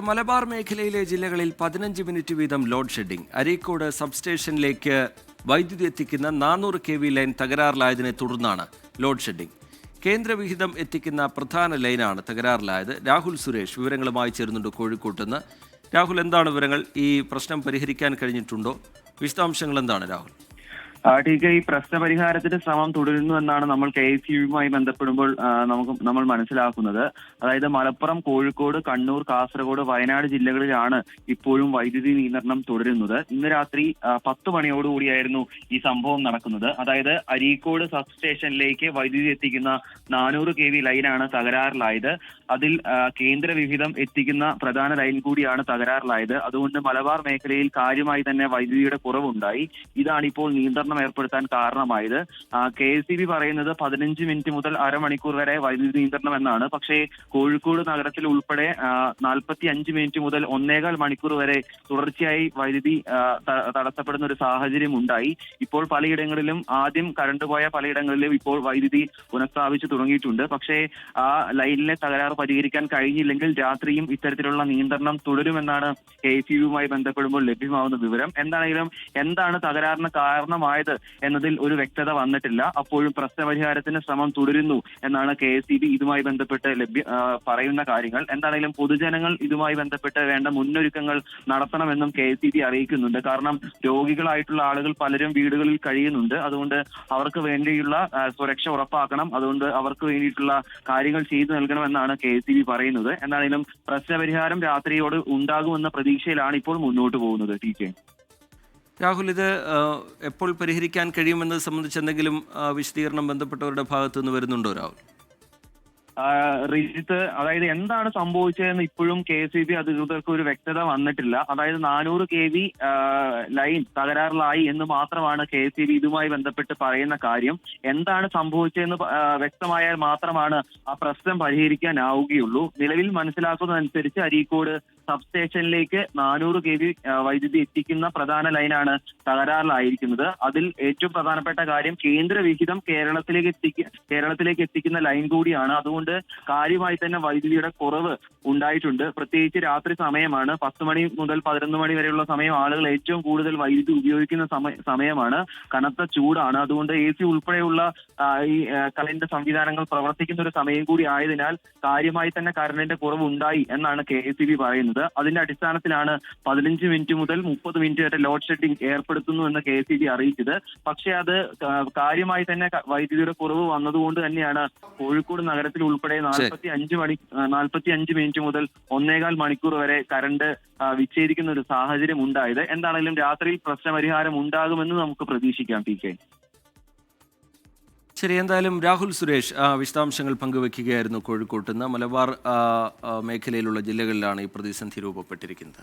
മലബാർ മേഖലയിലെ ജില്ലകളിൽ 15 മിനിറ്റ് വീതം ലോഡ് ഷെഡിംഗ്. അരീക്കോട് സബ്സ്റ്റേഷനിലേക്ക് വൈദ്യുതി എത്തിക്കുന്ന 400 kV ലൈൻ തകരാറിലായതിനെ തുടർന്നാണ് ലോഡ് ഷെഡിംഗ്. കേന്ദ്രവിഹിതം എത്തിക്കുന്ന പ്രധാന ലൈനാണ് തകരാറിലായത്. രാഹുൽ സുരേഷ് വിവരങ്ങളുമായി ചേരുന്നുണ്ട് കോഴിക്കോട്ട് നിന്ന്. രാഹുൽ, എന്താണ് വിവരങ്ങൾ? ഈ പ്രശ്നം പരിഹരിക്കാൻ കഴിഞ്ഞിട്ടുണ്ടോ? വിശദാംശങ്ങൾ എന്താണ് രാഹുൽ? ഈ പ്രശ്നപരിഹാരത്തിന്റെ ശ്രമം തുടരുന്നു എന്നാണ് നമ്മൾ KSEBിയുമായി ബന്ധപ്പെടുമ്പോൾ നമ്മൾ മനസ്സിലാക്കുന്നത്. അതായത് മലപ്പുറം, കോഴിക്കോട്, കണ്ണൂർ, കാസർഗോഡ്, വയനാട് ജില്ലകളിലാണ് ഇപ്പോഴും വൈദ്യുതി നിയന്ത്രണം തുടരുന്നത്. ഇന്ന് രാത്രി 10 മണിയോടുകൂടിയായിരുന്നു ഈ സംഭവം നടക്കുന്നത്. അതായത് അരീക്കോട് സബ് സ്റ്റേഷനിലേക്ക് വൈദ്യുതി എത്തിക്കുന്ന 400 kV ലൈനാണ് തകരാറിലായത്. അതിൽ കേന്ദ്ര വിഹിതം എത്തിക്കുന്ന പ്രധാന ലൈൻ കൂടിയാണ് തകരാറിലായത്. അതുകൊണ്ട് മലബാർ മേഖലയിൽ കാര്യമായി തന്നെ വൈദ്യുതിയുടെ കുറവുണ്ടായി. ഇതാണ് ഇപ്പോൾ നിയന്ത്രണം ഏർപ്പെടുത്താൻ കാരണമായത്. KSEB പറയുന്നത് 15 മിനിറ്റ് മുതൽ അരമണിക്കൂർ വരെ വൈദ്യുതി നിയന്ത്രണം എന്നാണ്. പക്ഷേ കോഴിക്കോട് നഗരത്തിൽ ഉൾപ്പെടെ 45 മിനിറ്റ് മുതൽ 1.25 മണിക്കൂർ വരെ തുടർച്ചയായി വൈദ്യുതി തടസ്സപ്പെടുന്ന ഒരു സാഹചര്യം ഉണ്ടായി. ഇപ്പോൾ പലയിടങ്ങളിലും ആദ്യം കറണ്ട് പോയ പലയിടങ്ങളിലും ഇപ്പോൾ വൈദ്യുതി പുനഃസ്ഥാപിച്ചു തുടങ്ങിയിട്ടുണ്ട്. പക്ഷേ ആ ലൈനിലെ തകരാറ് പരിഹരിക്കാൻ കഴിഞ്ഞില്ലെങ്കിൽ രാത്രിയും ഇത്തരത്തിലുള്ള നിയന്ത്രണം തുടരുമെന്നാണ് KSEBിയുമായി ബന്ധപ്പെടുമ്പോൾ ലഭ്യമാവുന്ന വിവരം. എന്താണെങ്കിലും എന്താണ് തകരാറിന് കാരണമായത് എന്നതിൽ ഒരു വ്യക്തത വന്നിട്ടില്ല. അപ്പോഴും പ്രശ്നപരിഹാരത്തിന് ശ്രമം തുടരുന്നു എന്നാണ് KSEB ഇതുമായി ബന്ധപ്പെട്ട് പറയുന്ന കാര്യങ്ങൾ. എന്താണെങ്കിലും പൊതുജനങ്ങൾ ഇതുമായി ബന്ധപ്പെട്ട് വേണ്ട മുന്നൊരുക്കങ്ങൾ നടത്തണമെന്നും KSEB അറിയിക്കുന്നുണ്ട്. കാരണം രോഗികളായിട്ടുള്ള ആളുകൾ പലരും വീടുകളിൽ കഴിയുന്നുണ്ട്. അതുകൊണ്ട് അവർക്ക് വേണ്ടിയുള്ള സുരക്ഷ ഉറപ്പാക്കണം. അതുകൊണ്ട് അവർക്ക് വേണ്ടിയിട്ടുള്ള കാര്യങ്ങൾ ചെയ്തു നൽകണമെന്നാണ് KSEB പറയുന്നത്. എന്താണെങ്കിലും പ്രശ്നപരിഹാരം രാത്രിയോട് ഉണ്ടാകുമെന്ന പ്രതീക്ഷയിലാണ് ഇപ്പോൾ മുന്നോട്ട് പോകുന്നത്. രാഹുൽ, ഇത് എപ്പോൾ പരിഹരിക്കാൻ കഴിയുമെന്നത് സംബന്ധിച്ച് എന്തെങ്കിലും വിശദീകരണം ബന്ധപ്പെട്ടവരുടെ ഭാഗത്തു നിന്ന് വരുന്നുണ്ടോ രാഹുൽ? റിജിത്ത്, അതായത് എന്താണ് സംഭവിച്ചതെന്ന് ഇപ്പോഴും KSEB അധികൃതർക്ക് ഒരു വ്യക്തത വന്നിട്ടില്ല. അതായത് 400 kV ലൈൻ തകരാറിലായി എന്ന് മാത്രമാണ് KSEB ഇതുമായി ബന്ധപ്പെട്ട് പറയുന്ന കാര്യം. എന്താണ് സംഭവിച്ചതെന്ന് വ്യക്തമായാൽ മാത്രമാണ് ആ പ്രശ്നം പരിഹരിക്കാനാവുകയുള്ളൂ. നിലവിൽ മനസ്സിലാക്കുന്നതനുസരിച്ച് അരീക്കോട് സബ് സ്റ്റേഷനിലേക്ക് 400 kV വൈദ്യുതി എത്തിക്കുന്ന പ്രധാന ലൈനാണ് തകരാറിലായിരിക്കുന്നത്. അതിൽ ഏറ്റവും പ്രധാനപ്പെട്ട കാര്യം കേന്ദ്ര വിഹിതം കേരളത്തിലേക്ക് എത്തിക്കുന്ന ലൈൻ കൂടിയാണ്. അതുകൊണ്ട് കാര്യമായി തന്നെ വൈദ്യുതിയുടെ കുറവ് ഉണ്ടായിട്ടുണ്ട്. പ്രത്യേകിച്ച് രാത്രി സമയമാണ്. 10 മണി മുതൽ 11 മണി വരെയുള്ള സമയം ആളുകൾ ഏറ്റവും കൂടുതൽ വൈദ്യുതി ഉപയോഗിക്കുന്ന സമയമാണ്. കനത്ത ചൂടാണ്. അതുകൊണ്ട് AC ഉൾപ്പെടെയുള്ള ഈ കറണ്ട് സംവിധാനങ്ങൾ പ്രവർത്തിക്കുന്ന ഒരു സമയം കൂടി ആയതിനാൽ കാര്യമായി തന്നെ കറണ്ടിന്റെ കുറവ് ഉണ്ടായി എന്നാണ് KSEB പറയുന്നത്. അതിന്റെ അടിസ്ഥാനത്തിലാണ് 15 മിനിറ്റ് മുതൽ 30 മിനിറ്റ് വരെ ലോഡ് ഷെഡിംഗ് ഏർപ്പെടുത്തുന്നു എന്ന് KSEB അറിയിച്ചത്. പക്ഷേ അത് കാര്യമായി തന്നെ വൈദ്യുതിയുടെ കുറവ് വന്നതുകൊണ്ട് തന്നെയാണ് കോഴിക്കോട് നഗരത്തിൽ ഉൾപ്പെടെ 45 മിനിറ്റ് മുതൽ 1.25 മണിക്കൂർ വരെ കറണ്ട് വിച്ഛേദിക്കുന്ന ഒരു സാഹചര്യം ഉണ്ടായത്. എന്താണെങ്കിലും രാത്രിയിൽ പ്രശ്നപരിഹാരം ഉണ്ടാകുമെന്ന് നമുക്ക് പ്രതീക്ഷിക്കാം. ശരി, എന്തായാലും രാഹുൽ സുരേഷ് വിശദാംശങ്ങൾ പങ്കുവെക്കുകയായിരുന്നു കോഴിക്കോട്ട് നിന്ന്. മലബാർ മേഖലയിലുള്ള ജില്ലകളിലാണ് ഈ പ്രതിസന്ധി രൂപപ്പെട്ടിരിക്കുന്നത്.